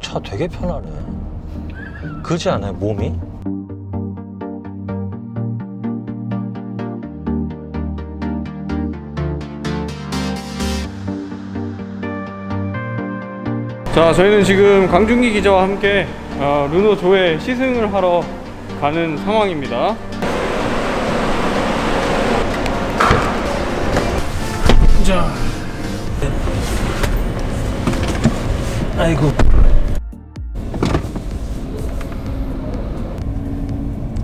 차 되게 편하네. 그지 않아요, 몸이? 자, 저희는 지금 강준기 기자와 함께 르노 조회 시승을 하러 가는 상황입니다. 자, 아이고.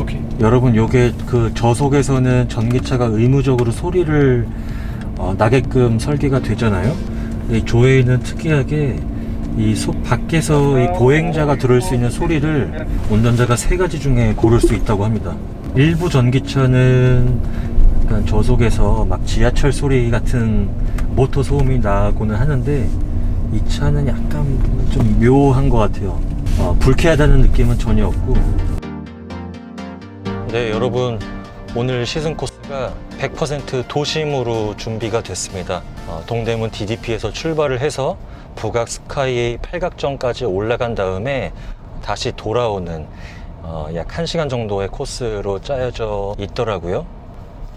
오케이. 여러분, 요게 그 저속에서는 전기차가 의무적으로 소리를 나게끔 설계가 되잖아요. 이 조회는 특이하게 이 속 밖에서 이 보행자가 들을 수 있는 소리를 운전자가 3가지 중에 고를 수 있다고 합니다. 일부 전기차는 약간 저속에서 막 지하철 소리 같은 모터 소음이 나고는 하는데, 이 차는 약간 좀 묘한 것 같아요. 불쾌하다는 느낌은 전혀 없고. 네, 여러분, 오늘 시승 코스가 100% 도심으로 준비가 됐습니다. 동대문 DDP에서 출발을 해서 북악 스카이 팔각정까지 올라간 다음에 다시 돌아오는 약 1시간 정도의 코스로 짜여져 있더라고요.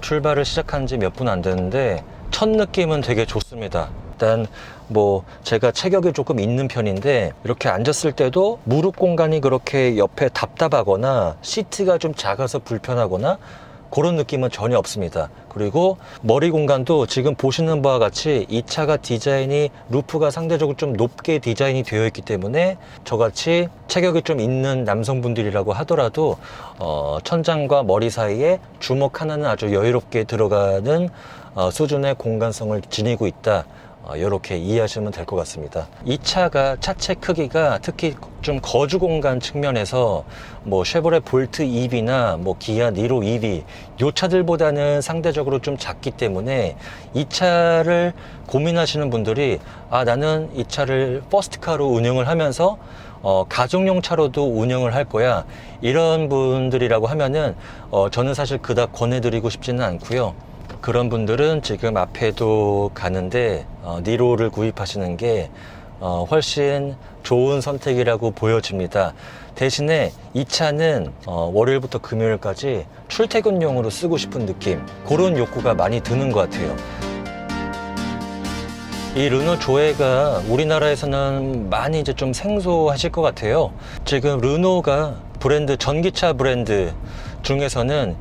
출발을 시작한 지 몇 분 안 됐는데 첫 느낌은 되게 좋습니다. 일단 뭐 제가 체격이 조금 있는 편인데, 이렇게 앉았을 때도 무릎 공간이 그렇게 옆에 답답하거나 시트가 좀 작아서 불편하거나 그런 느낌은 전혀 없습니다. 그리고 머리 공간도 지금 보시는 바와 같이 이 차가 디자인이, 루프가 상대적으로 좀 높게 디자인이 되어 있기 때문에 저같이 체격이 좀 있는 남성분들이라고 하더라도 천장과 머리 사이에 주먹 하나는 아주 여유롭게 들어가는 수준의 공간성을 지니고 있다, 이렇게 이해하시면 될 것 같습니다. 이 차가 차체 크기가 특히 좀 거주 공간 측면에서 뭐 쉐보레 볼트 EV나 뭐 기아 니로 EV 요 차들보다는 상대적으로 좀 작기 때문에 이 차를 고민하시는 분들이 나는 이 차를 퍼스트카로 운영을 하면서 가정용 차로도 운영을 할 거야, 이런 분들이라고 하면은 저는 사실 그닥 권해드리고 싶지는 않고요. 그런 분들은 지금 앞에도 가는데 니로를 구입하시는 게 훨씬 좋은 선택이라고 보여집니다. 대신에 이 차는 월요일부터 금요일까지 출퇴근용으로 쓰고 싶은 느낌, 그런 욕구가 많이 드는 것 같아요. 이 르노 조회가 우리나라에서는 많이 이제 좀 생소하실 것 같아요. 지금 르노가 브랜드, 전기차 브랜드 중에서는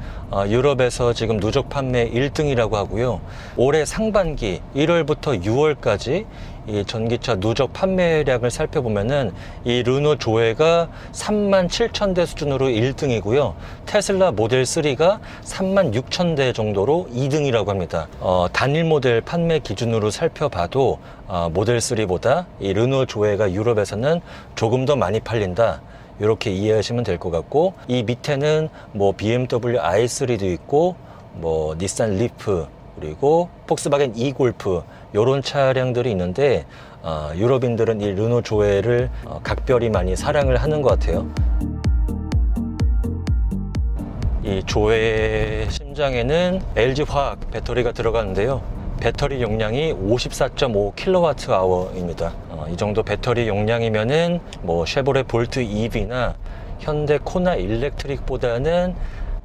유럽에서 지금 누적 판매 1등이라고 하고요. 올해 상반기 1월부터 6월까지 이 전기차 누적 판매량을 살펴보면은 이 르노 조회가 37,000대 수준으로 1등이고요. 테슬라 모델 3가 36,000대 정도로 2등이라고 합니다. 단일 모델 판매 기준으로 살펴봐도 모델 3보다 이 르노 조회가 유럽에서는 조금 더 많이 팔린다, 이렇게 이해하시면 될 것 같고, 이 밑에는 뭐 BMW i3도 있고, 뭐 닛산 리프, 그리고 폭스바겐 E-골프, 요런 차량들이 있는데 유럽인들은 이 르노 조회를 각별히 많이 사랑을 하는 것 같아요. 이 조회 심장에는 LG화학 배터리가 들어가는데요. 배터리 용량이 54.5kWh입니다. 이 정도 배터리 용량이면은 뭐 쉐보레 볼트 EV나 현대 코나 일렉트릭보다는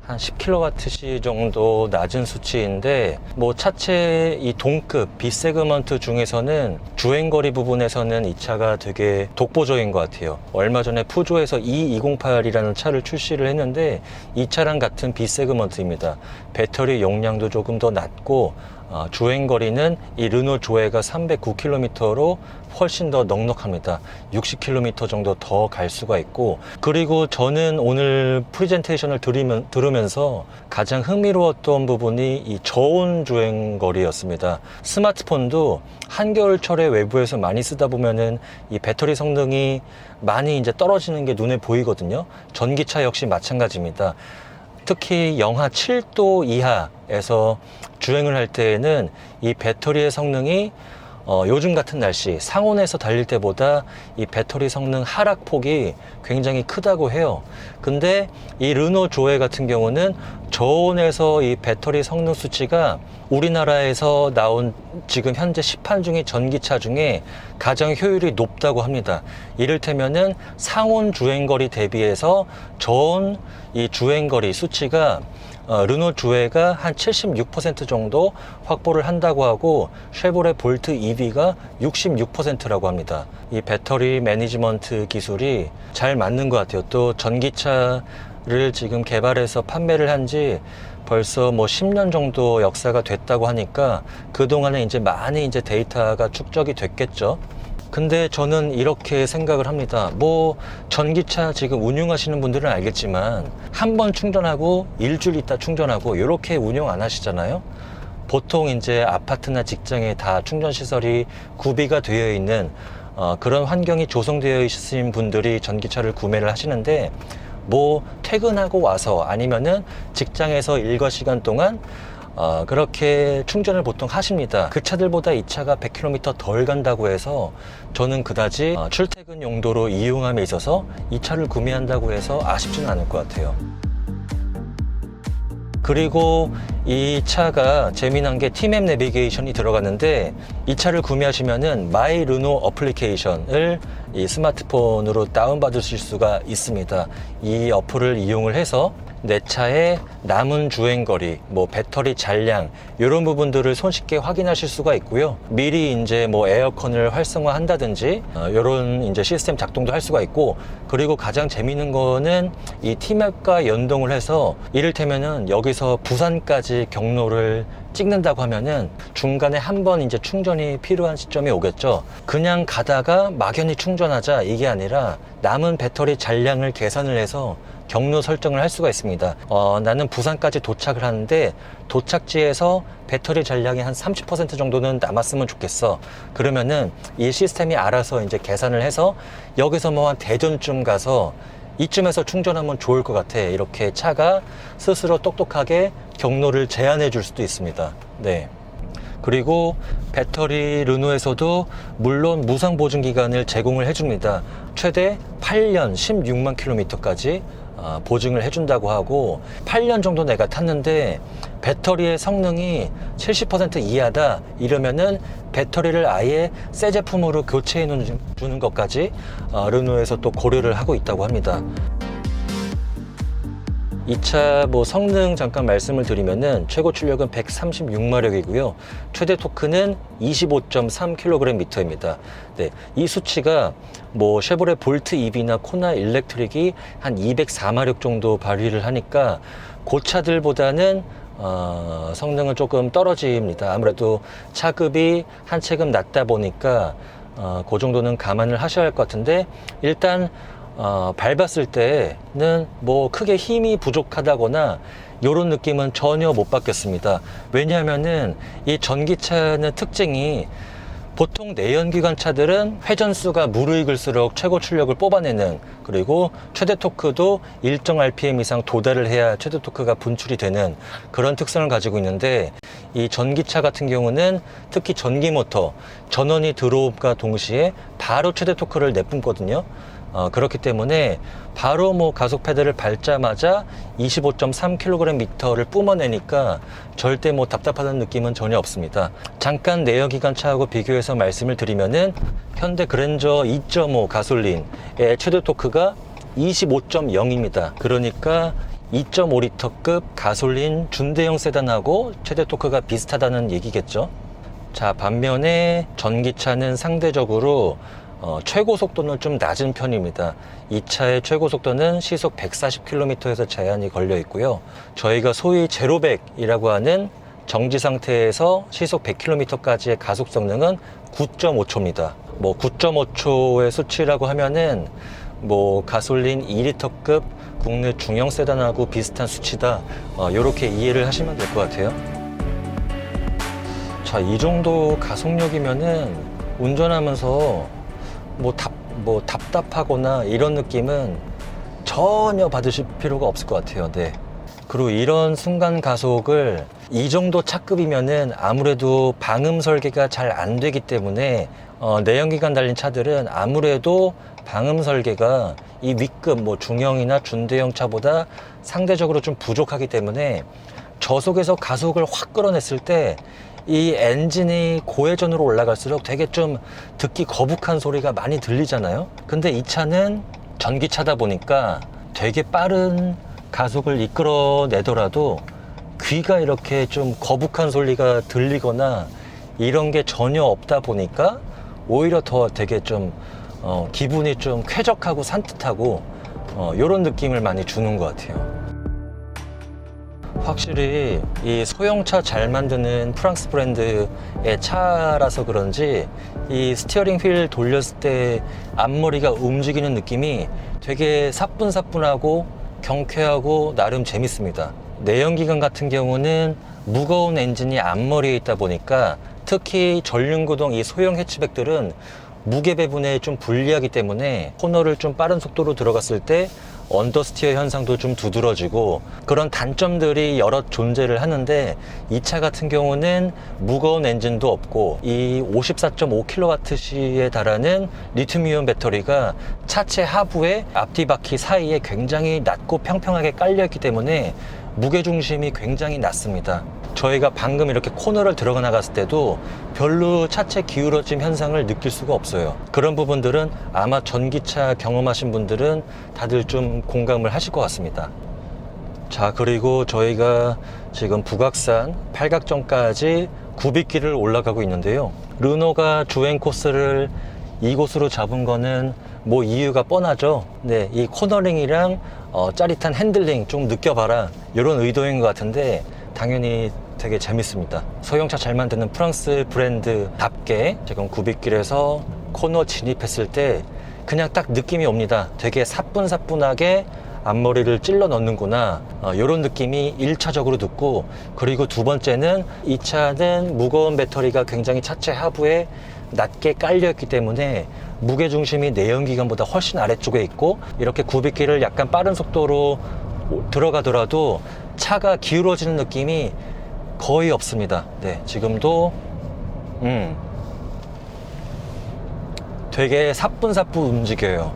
한 10kWh 정도 낮은 수치인데, 뭐 차체 이 동급 B 세그먼트 중에서는 주행거리 부분에서는 이 차가 되게 독보적인 것 같아요. 얼마 전에 푸조에서 E208이라는 차를 출시를 했는데 이 차랑 같은 B 세그먼트입니다. 배터리 용량도 조금 더 낮고 주행거리는 이 르노 조회가 309km로 훨씬 더 넉넉합니다. 60km 정도 더 갈 수가 있고, 그리고 저는 오늘 프레젠테이션을 들으면서 가장 흥미로웠던 부분이 이 저온 주행거리였습니다. 스마트폰도 한겨울철에 외부에서 많이 쓰다 보면은 이 배터리 성능이 많이 이제 떨어지는 게 눈에 보이거든요. 전기차 역시 마찬가지입니다. 특히 영하 7도 이하에서 주행을 할 때에는 이 배터리의 성능이 요즘 같은 날씨 상온에서 달릴 때보다 이 배터리 성능 하락폭이 굉장히 크다고 해요. 근데 이 르노 조에 같은 경우는 저온에서 이 배터리 성능 수치가 우리나라에서 나온 지금 현재 시판 중인 전기차 중에 가장 효율이 높다고 합니다. 이를테면은 상온 주행거리 대비해서 저온 이 주행거리 수치가 르노 주에가 한 76% 정도 확보를 한다고 하고 쉐보레 볼트 EV가 66%라고 합니다. 이 배터리 매니지먼트 기술이 잘 맞는 것 같아요. 또 전기차를 지금 개발해서 판매를 한지 벌써 뭐 10년 정도 역사가 됐다고 하니까 그동안에 이제 많이 이제 데이터가 축적이 됐겠죠. 근데 저는 이렇게 생각을 합니다. 뭐 전기차 지금 운용하시는 분들은 알겠지만 한 번 충전하고 일주일 있다 충전하고 이렇게 운용 안 하시잖아요. 보통 이제 아파트나 직장에 다 충전 시설이 구비가 되어 있는 그런 환경이 조성되어 있으신 분들이 전기차를 구매를 하시는데, 뭐 퇴근하고 와서 아니면은 직장에서 일과 시간 동안 그렇게 충전을 보통 하십니다. 그 차들보다 이 차가 100km 덜 간다고 해서 저는 그다지 출퇴근 용도로 이용함에 있어서 이 차를 구매한다고 해서 아쉽지는 않을 것 같아요. 그리고 이 차가 재미난 게 T맵 내비게이션이 들어갔는데, 이 차를 구매하시면은 마이 르노 어플리케이션을 이 스마트폰으로 다운받으실 수가 있습니다. 이 어플을 이용을 해서 내 차의 남은 주행거리, 뭐 배터리 잔량 이런 부분들을 손쉽게 확인하실 수가 있고요. 미리 이제 뭐 에어컨을 활성화한다든지 이런 이제 시스템 작동도 할 수가 있고, 그리고 가장 재미있는 거는 이 T맵과 연동을 해서 이를테면은 여기서 부산까지 경로를 찍는다고 하면은 중간에 한 번 이제 충전이 필요한 시점이 오겠죠. 그냥 가다가 막연히 충전하자 이게 아니라 남은 배터리 잔량을 계산을 해서 경로 설정을 할 수가 있습니다. 나는 부산까지 도착을 하는데 도착지에서 배터리 잔량이 한 30% 정도는 남았으면 좋겠어. 그러면은 이 시스템이 알아서 이제 계산을 해서 여기서 뭐 한 대전쯤 가서 이쯤에서 충전하면 좋을 것 같아. 이렇게 차가 스스로 똑똑하게 경로를 제한해 줄 수도 있습니다. 네. 그리고 배터리 르노에서도 물론 무상 보증 기간을 제공을 해줍니다. 최대 8년 16만 킬로미터까지 보증을 해준다고 하고, 8년 정도 내가 탔는데 배터리의 성능이 70% 이하다 이러면은 배터리를 아예 새 제품으로 교체해 주는 것까지 르노에서 또 고려를 하고 있다고 합니다. 이 차 뭐 성능 잠깐 말씀을 드리면은 최고 출력은 136마력이고요. 최대 토크는 25.3kgm입니다. 네, 이 수치가 뭐 쉐보레 볼트 EV나 코나 일렉트릭이 한 204마력 정도 발휘를 하니까 그 차들보다는 성능은 조금 떨어집니다. 아무래도 차급이 한 체급 낮다 보니까 그 정도는 감안을 하셔야 할 것 같은데, 일단 밟았을 때는 뭐 크게 힘이 부족하다거나 이런 느낌은 전혀 못 받겠습니다. 왜냐하면은 이 전기차는 특징이, 보통 내연기관 차들은 회전수가 무르익을수록 최고 출력을 뽑아내는, 그리고 최대 토크도 일정 RPM 이상 도달을 해야 최대 토크가 분출이 되는 그런 특성을 가지고 있는데, 이 전기차 같은 경우는 특히 전기 모터 전원이 들어옴과 동시에 바로 최대 토크를 내뿜거든요. 그렇기 때문에 바로 뭐 가속 페달을 밟자마자 25.3kgm를 뿜어내니까 절대 뭐 답답하다는 느낌은 전혀 없습니다. 잠깐 내연기관 차하고 비교해서 말씀을 드리면은 현대 그랜저 2.5 가솔린의 최대 토크가 25.0입니다. 그러니까 2.5리터급 가솔린 준대형 세단하고 최대 토크가 비슷하다는 얘기겠죠. 자, 반면에 전기차는 상대적으로 최고 속도는 좀 낮은 편입니다. 이 차의 최고 속도는 시속 140km에서 제한이 걸려 있고요. 저희가 소위 제로백이라고 하는 정지 상태에서 시속 100km까지의 가속 성능은 9.5초입니다. 뭐 9.5초의 수치라고 하면은 뭐 가솔린 2리터급 국내 중형 세단하고 비슷한 수치다. 이렇게 이해를 하시면 될 것 같아요. 자, 이 정도 가속력이면은 운전하면서 뭐 답답하거나 이런 느낌은 전혀 받으실 필요가 없을 것 같아요. 네. 그리고 이런 순간 가속을 이 정도 차급이면은 아무래도 방음 설계가 잘 안 되기 때문에 내연기관 달린 차들은 아무래도 방음 설계가 이 위급 뭐 중형이나 중대형 차보다 상대적으로 좀 부족하기 때문에 저속에서 가속을 확 끌어냈을 때 이 엔진이 고회전으로 올라갈수록 되게 좀 듣기 거북한 소리가 많이 들리잖아요. 근데 이 차는 전기차다 보니까 되게 빠른 가속을 이끌어내더라도 귀가 이렇게 좀 거북한 소리가 들리거나 이런 게 전혀 없다 보니까 오히려 더 되게 좀 기분이 좀 쾌적하고 산뜻하고 이런 느낌을 많이 주는 것 같아요. 확실히 이 소형차 잘 만드는 프랑스 브랜드의 차라서 그런지 이 스티어링 휠 돌렸을 때 앞머리가 움직이는 느낌이 되게 사뿐사뿐하고 경쾌하고 나름 재밌습니다. 내연기관 같은 경우는 무거운 엔진이 앞머리에 있다 보니까 특히 전륜구동 이 소형 해치백들은 무게 배분에 좀 불리하기 때문에 코너를 좀 빠른 속도로 들어갔을 때 언더스티어 현상도 좀 두드러지고 그런 단점들이 여러 존재를 하는데 이 차 같은 경우는 무거운 엔진도 없고 이 54.5kWh에 달하는 리튬이온 배터리가 차체 하부에 앞뒤 바퀴 사이에 굉장히 낮고 평평하게 깔려있기 때문에 무게중심이 굉장히 낮습니다. 저희가 방금 이렇게 코너를 들어가 나갔을 때도 별로 차체 기울어짐 현상을 느낄 수가 없어요. 그런 부분들은 아마 전기차 경험하신 분들은 다들 좀 공감을 하실 것 같습니다. 자, 그리고 저희가 지금 북악산 팔각정까지 900km를 올라가고 있는데요. 르노가 주행 코스를 이곳으로 잡은 거는 뭐 이유가 뻔하죠. 네, 이 코너링이랑 짜릿한 핸들링 좀 느껴봐라 이런 의도인 것 같은데 당연히 되게 재밌습니다. 소형차 잘 만드는 프랑스 브랜드답게 지금 900km에서 코너 진입했을 때 그냥 딱 느낌이 옵니다. 되게 사뿐사뿐하게 앞머리를 찔러 넣는구나 이런 느낌이 1차적으로 듣고, 그리고 두 번째는 이 차는 무거운 배터리가 굉장히 차체 하부에 낮게 깔려 있기 때문에 무게중심이 내연기관보다 훨씬 아래쪽에 있고 이렇게 900km를 약간 빠른 속도로 들어가더라도 차가 기울어지는 느낌이 거의 없습니다. 네, 지금도 되게 사뿐사뿐 움직여요.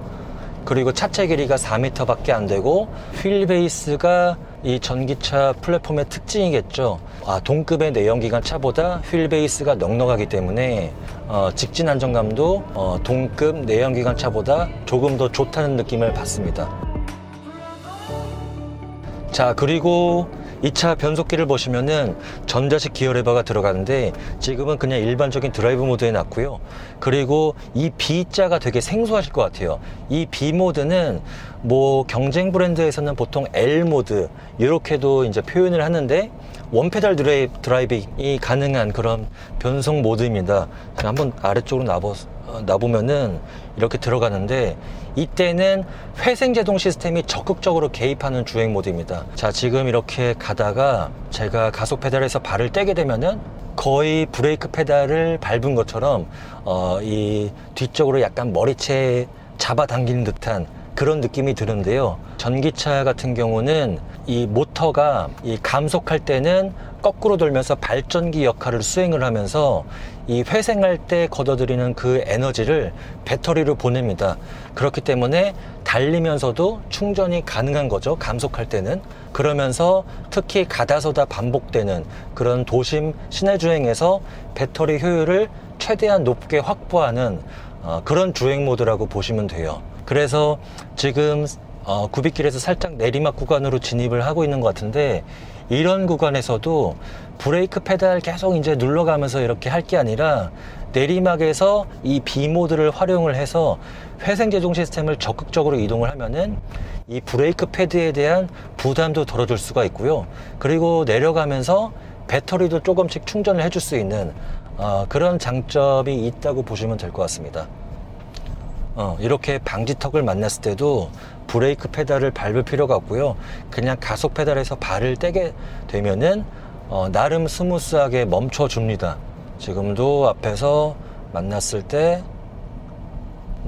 그리고 차체 길이가 4m 밖에 안 되고 휠 베이스가 이 전기차 플랫폼의 특징이겠죠. 동급의 내연기관 차보다 휠 베이스가 넉넉하기 때문에 직진 안정감도 동급 내연기관 차보다 조금 더 좋다는 느낌을 받습니다. 자, 그리고 이 차 변속기를 보시면은 전자식 기어 레버가 들어가는데 지금은 그냥 일반적인 드라이브 모드에 놨고요. 그리고 이 B자가 되게 생소하실 것 같아요. 이 B 모드는 뭐 경쟁 브랜드에서는 보통 L 모드 이렇게도 이제 표현을 하는데 원페달 드라이빙이 가능한 그런 변속 모드입니다. 한번 아래쪽으로 놔보면은 이렇게 들어가는데 이때는 회생제동 시스템이 적극적으로 개입하는 주행 모드입니다. 자, 지금 이렇게 가다가 제가 가속 페달에서 발을 떼게 되면은 거의 브레이크 페달을 밟은 것처럼 이 뒤쪽으로 약간 머리채 잡아당기는 듯한 그런 느낌이 드는데요. 전기차 같은 경우는 이 모터가 이 감속할 때는 거꾸로 돌면서 발전기 역할을 수행을 하면서 이 회생할 때 걷어들이는 그 에너지를 배터리로 보냅니다. 그렇기 때문에 달리면서도 충전이 가능한 거죠. 감속할 때는. 그러면서 특히 가다서다 반복되는 그런 도심 시내 주행에서 배터리 효율을 최대한 높게 확보하는 그런 주행 모드라고 보시면 돼요. 그래서 지금 900km에서 살짝 내리막 구간으로 진입을 하고 있는 것 같은데 이런 구간에서도 브레이크 페달 계속 이제 눌러가면서 이렇게 할 게 아니라 내리막에서 이 B 모드를 활용을 해서 회생제동 시스템을 적극적으로 이동을 하면은 이 브레이크 패드에 대한 부담도 덜어줄 수가 있고요. 그리고 내려가면서 배터리도 조금씩 충전을 해줄 수 있는 그런 장점이 있다고 보시면 될 것 같습니다. 이렇게 방지턱을 만났을 때도 브레이크 페달을 밟을 필요가 없고요. 그냥 가속 페달에서 발을 떼게 되면은 나름 스무스하게 멈춰 줍니다. 지금도 앞에서 만났을 때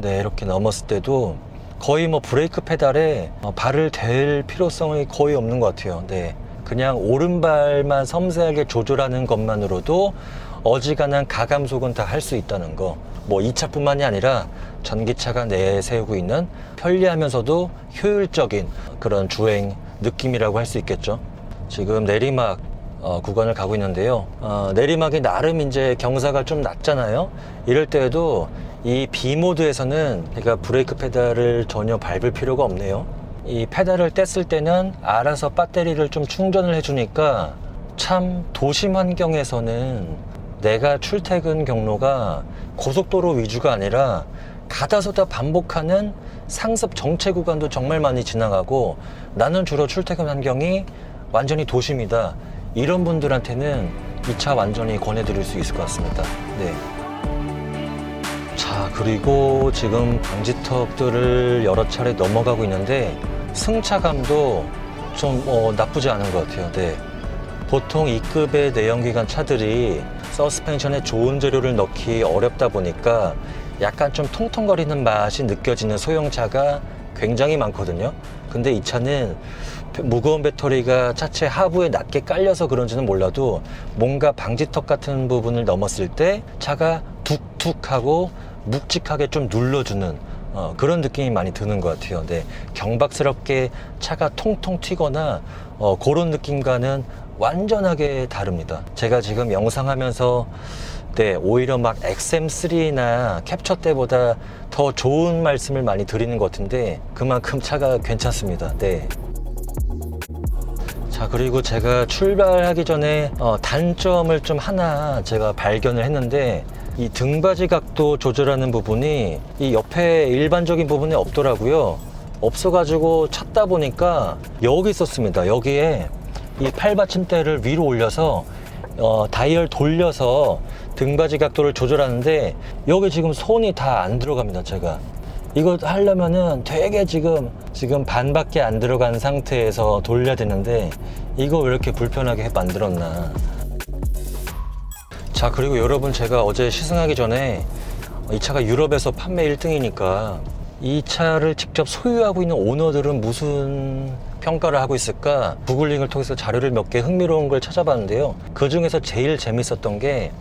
이렇게 넘었을 때도 거의 뭐 브레이크 페달에 발을 댈 필요성이 거의 없는 것 같아요. 네. 그냥 오른발만 섬세하게 조절하는 것만으로도 어지간한 가감속은 다 할 수 있다는 거. 뭐 이 차뿐만이 아니라 전기차가 내세우고 있는 편리하면서도 효율적인 그런 주행 느낌이라고 할 수 있겠죠. 지금 내리막 구간을 가고 있는데요. 내리막이 나름 이제 경사가 좀 낮잖아요. 이럴 때에도 이 B 모드에서는 제가 브레이크 페달을 전혀 밟을 필요가 없네요. 이 페달을 뗐을 때는 알아서 배터리를 좀 충전을 해주니까 참 도심 환경에서는 내가 출퇴근 경로가 고속도로 위주가 아니라 가다서다 반복하는 상습 정체 구간도 정말 많이 지나가고 나는 주로 출퇴근 환경이 완전히 도심이다. 이런 분들한테는 이 차 완전히 권해드릴 수 있을 것 같습니다. 네. 자, 그리고 지금 방지턱들을 여러 차례 넘어가고 있는데 승차감도 좀 나쁘지 않은 것 같아요. 네. 보통 2급의 내연기관 차들이 서스펜션에 좋은 재료를 넣기 어렵다 보니까 약간 좀 통통거리는 맛이 느껴지는 소형차가 굉장히 많거든요. 근데 이 차는 무거운 배터리가 차체 하부에 낮게 깔려서 그런지는 몰라도 뭔가 방지턱 같은 부분을 넘었을 때 차가 툭툭하고 묵직하게 좀 눌러주는 그런 느낌이 많이 드는 것 같아요. 네, 경박스럽게 차가 통통 튀거나 그런 느낌과는 완전하게 다릅니다. 제가 지금 영상하면서 네, 오히려 막 XM3나 캡처 때보다 더 좋은 말씀을 많이 드리는 것 같은데 그만큼 차가 괜찮습니다. 네. 자, 그리고 제가 출발하기 전에 단점을 좀 하나 제가 발견을 했는데 이 등받이 각도 조절하는 부분이 이 옆에 일반적인 부분에 없더라고요. 없어가지고 찾다 보니까 여기 있었습니다. 여기에 이 팔받침대를 위로 올려서 다이얼 돌려서 등받이 각도를 조절하는데 여기 지금 손이 다 안 들어갑니다. 제가 이거 하려면은 되게 지금 반밖에 안 들어간 상태에서 돌려야 되는데 이거 왜 이렇게 불편하게 만들었나. 자, 그리고 여러분, 제가 어제 시승하기 전에 이 차가 유럽에서 판매 1등이니까 이 차를 직접 소유하고 있는 오너들은 무슨 평가를 하고 있을까 구글링을 통해서 자료를 몇 개 흥미로운 걸 찾아봤는데요. 그 중에서 제일 재밌었던 게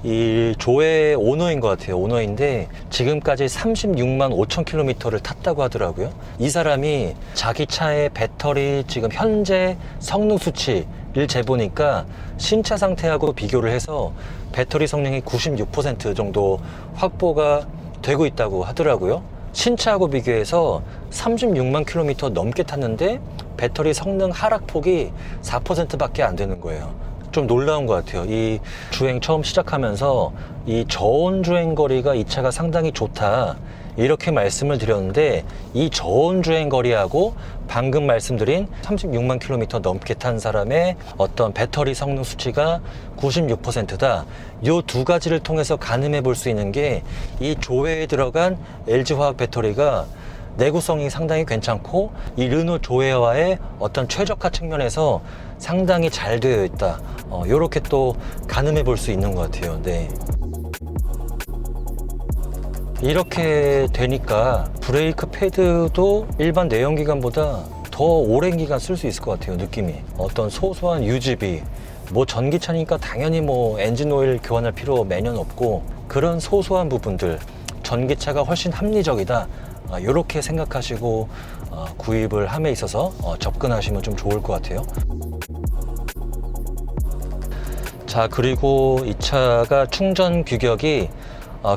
이 조의 오너인 것 같아요. 오너인데 지금까지 36만 5천 킬로미터를 탔다고 하더라고요. 이 사람이 자기 차의 배터리 지금 현재 성능 수치를 재보니까 신차 상태하고 비교를 해서 배터리 성능이 96% 정도 확보가 되고 있다고 하더라고요. 신차하고 비교해서 36만 킬로미터 넘게 탔는데 배터리 성능 하락폭이 4%밖에 안 되는 거예요. 좀 놀라운 것 같아요. 이 주행 처음 시작하면서 이 저온 주행 거리가 이 차가 상당히 좋다 이렇게 말씀을 드렸는데 이 저온 주행 거리하고 방금 말씀드린 36만 킬로미터 넘게 탄 사람의 어떤 배터리 성능 수치가 96%다. 이 두 가지를 통해서 가늠해 볼 수 있는 게 이 조회에 들어간 LG화학 배터리가 내구성이 상당히 괜찮고 이 르노 조회와의 어떤 최적화 측면에서 상당히 잘 되어 있다. 이렇게 또 가늠해 볼 수 있는 것 같아요. 네. 이렇게 되니까 브레이크 패드도 일반 내연기관보다 더 오랜 기간 쓸 수 있을 것 같아요. 느낌이. 어떤 소소한 유지비, 뭐 전기차니까 당연히 뭐 엔진 오일 교환할 필요 매년 없고 그런 소소한 부분들 전기차가 훨씬 합리적이다. 이렇게 생각하시고 구입을 함에 있어서 접근하시면 좀 좋을 것 같아요. 자, 그리고 이 차가 충전 규격이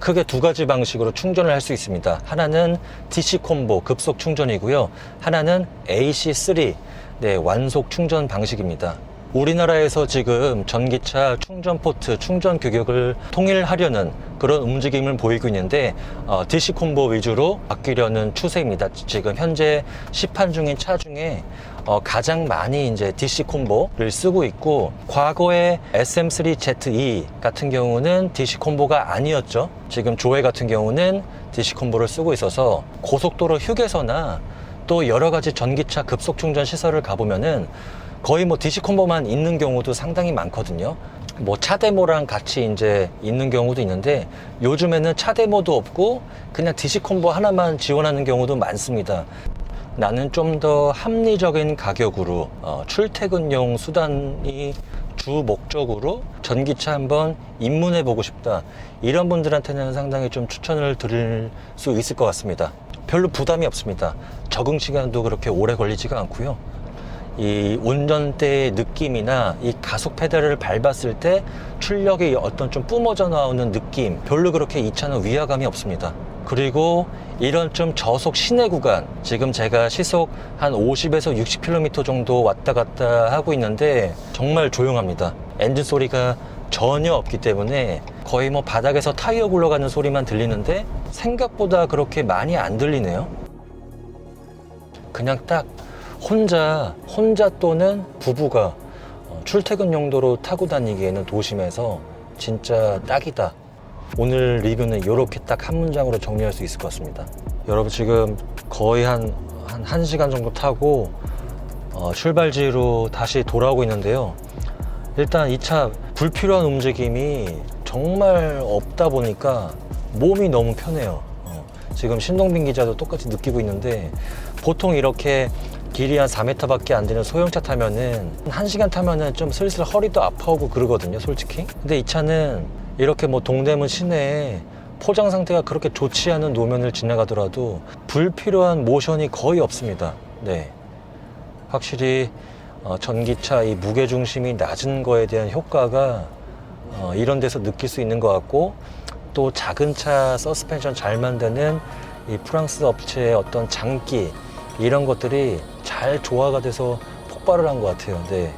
크게 두 가지 방식으로 충전을 할 수 있습니다. 하나는 DC 콤보 급속 충전이고요. 하나는 AC3 네, 완속 충전 방식입니다. 우리나라에서 지금 전기차 충전 포트, 충전 규격을 통일하려는 그런 움직임을 보이고 있는데 DC 콤보 위주로 바뀌려는 추세입니다. 지금 현재 시판 중인 차 중에 가장 많이 이제 DC 콤보를 쓰고 있고 과거에 SM3ZE 같은 경우는 DC 콤보가 아니었죠. 지금 조회 같은 경우는 DC 콤보를 쓰고 있어서 고속도로 휴게소나 또 여러 가지 전기차 급속 충전 시설을 가보면은 거의 뭐 DC 콤보만 있는 경우도 상당히 많거든요. 뭐 차 데모랑 같이 이제 있는 경우도 있는데, 요즘에는 차 데모도 없고 그냥 DC 콤보 하나만 지원하는 경우도 많습니다. 나는 좀 더 합리적인 가격으로 출퇴근용 수단이 주 목적으로 전기차 한번 입문해 보고 싶다, 이런 분들한테는 상당히 좀 추천을 드릴 수 있을 것 같습니다. 별로 부담이 없습니다. 적응 시간도 그렇게 오래 걸리지가 않고요. 이 운전대의 느낌이나 이 가속 페달을 밟았을 때 출력이 어떤 좀 뿜어져 나오는 느낌, 별로 그렇게 이 차는 위화감이 없습니다. 그리고 이런 좀 저속 시내 구간, 지금 제가 시속 한 50에서 60km 정도 왔다 갔다 하고 있는데 정말 조용합니다. 엔진 소리가 전혀 없기 때문에 거의 뭐 바닥에서 타이어 굴러가는 소리만 들리는데 생각보다 그렇게 많이 안 들리네요. 그냥 딱 혼자 또는 부부가 출퇴근 용도로 타고 다니기에는 도심에서 진짜 딱이다. 오늘 리뷰는 이렇게 딱 한 문장으로 정리할 수 있을 것 같습니다. 여러분, 지금 거의 한 1시간 정도 타고 출발지로 다시 돌아오고 있는데요. 일단 이 차 불필요한 움직임이 정말 없다 보니까 몸이 너무 편해요. 지금 신동빈 기자도 똑같이 느끼고 있는데, 보통 이렇게 길이 한 4m 밖에 안 되는 소형차 타면은 1시간 타면은 좀 슬슬 허리도 아파오고 그러거든요, 솔직히. 근데 이 차는 이렇게 뭐 동대문 시내에 포장 상태가 그렇게 좋지 않은 노면을 지나가더라도 불필요한 모션이 거의 없습니다. 네, 확실히 전기차 이 무게중심이 낮은 거에 대한 효과가 이런 데서 느낄 수 있는 것 같고, 또 작은 차 서스펜션 잘 만드는 이 프랑스 업체의 어떤 장기, 이런 것들이 잘 조화가 돼서 폭발을 한 것 같아요. 네.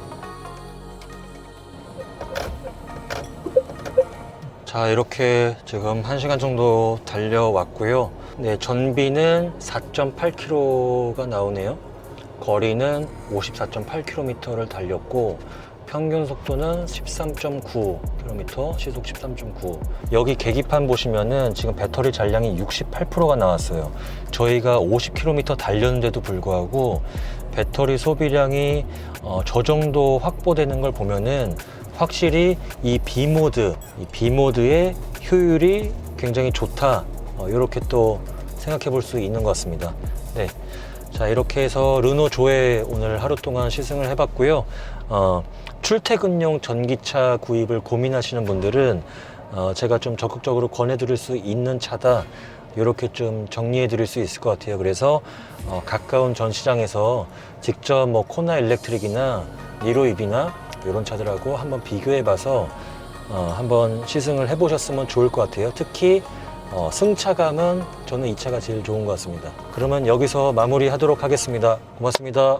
자, 이렇게 지금 1시간 정도 달려왔고요. 네, 전비는 4.8km가 나오네요. 거리는 54.8km를 달렸고, 평균 속도는 13.9km, 시속 13.9. 여기 계기판 보시면은 지금 배터리 잔량이 68%가 나왔어요. 저희가 50km 달렸는데도 불구하고 배터리 소비량이 저 정도 확보되는 걸 보면은 확실히 이 B모드의 효율이 굉장히 좋다, 이렇게 또 생각해 볼 수 있는 것 같습니다. 네. 자, 이렇게 해서 르노 조에 오늘 하루 동안 시승을 해봤고요. 출퇴근용 전기차 구입을 고민하시는 분들은 제가 좀 적극적으로 권해드릴 수 있는 차다, 이렇게 좀 정리해드릴 수 있을 것 같아요. 그래서 가까운 전시장에서 직접 뭐 코나 일렉트릭이나 니로이비나 이런 차들하고 한번 비교해봐서 한번 시승을 해보셨으면 좋을 것 같아요. 특히 승차감은 저는 이 차가 제일 좋은 것 같습니다. 그러면 여기서 마무리하도록 하겠습니다. 고맙습니다.